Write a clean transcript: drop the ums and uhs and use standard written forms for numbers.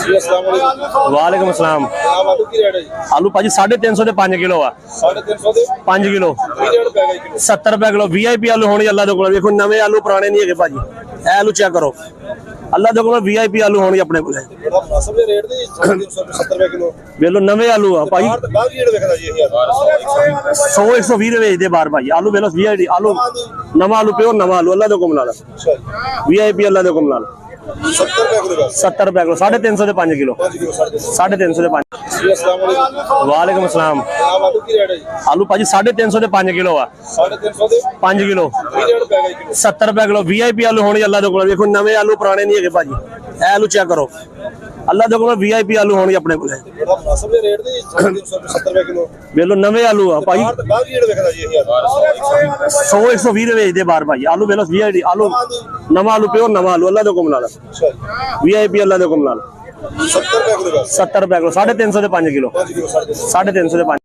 वालेकुम अस्सलाम। आलू भाजी 350 ਦੇ 5 किलो आ। 350 ਦੇ 5 किलो 70 रुपए किलो। VIP आलू होने अल्लाह दे कोल। देखो नवे आलू पुराने नहीं है भाजी। ए आलू चेक करो अल्लाह दे कोल VIP आलू होने अपने कोल। ਬੜਾ ਮੁਨਾਸਬ ਰੇਟ ਦੀ 370 ਰੁਪਏ ਕਿਲੋ ਵੇਲੋ ਨਵੇਂ ਆਲੂ ਆ ਭਾਜੀ। ਬਾਹਰ ਰੇਟ ਵੇਖਦਾ ਜੀ ਇਹ 100 120 ਦੇ ਵੇਚਦੇ ਬਾਹਰ ਭਾਜੀ। ਆਲੂ ਵੇਲੋ VIP ਆਲੂ ਨਵਾਂ ਆਲੂ ਪਿਓਰ ਨਵਾਂ ਆਲੂ अल्लाह दे कोल ला। ਅੱਛਾ VIP अल्लाह दे कोल ला। 70 ਰੁਪਏ ਕਿਲੋ ਬਸ 70 रुपए किलो 350 ਦੇ 5 किलो 350 ਦੇ 5। ਜੀ अस्सलाम वालेकुम। वालेकुम अस्सलाम। ਆਲੂ ਕੀ ਰੇਟ ਹੈ ਜੀ? आलू भाजी 350 ਦੇ 5 किलो आ। 350 ਦੇ 5 किलो 30 ਰੁਪਏ ਕਿਲੋ 70 रुपए किलो। VIP आलू होने अल्लाह दे कोल। देखो नवे आलू पुराने नहीं है भाजी। ए आलू चेक करो अल्लाह दे कोल VIP आलू होने अपने कोल। ਬੜਾ ਮੁਨਾਸਬ ਰੇਟ ਦੀ 370 ਰੁਪਏ ਕਿਲੋ ਵੇਲੋ ਨਵੇਂ ਆਲੂ ਆ ਭਾਜੀ। ਬਾਹਰ ਰੇਟ ਵੇਖਦਾ ਜੀ ਇਹ 100 120 ਦੇ ਵੇਚਦੇ ਬਾਹਰ ਭਾਜੀ। ਆਲੂ ਵੇਲੋ VIP ਆਲੂ ਨਵਾਂ ਆਲੂ ਪਿਓਰ ਨਵਾਂ ਆਲੂ अल्लाह दे कोल ला। ਅੱਛਾ VIP अल्लाह दे कोल ला। 70 ਰੁਪਏ ਕਿਲੋ ਬਸ 70 रुपए किलो 350 ਦੇ 5 किलो 5 ਕਿਲੋ 350 ਦੇ 5।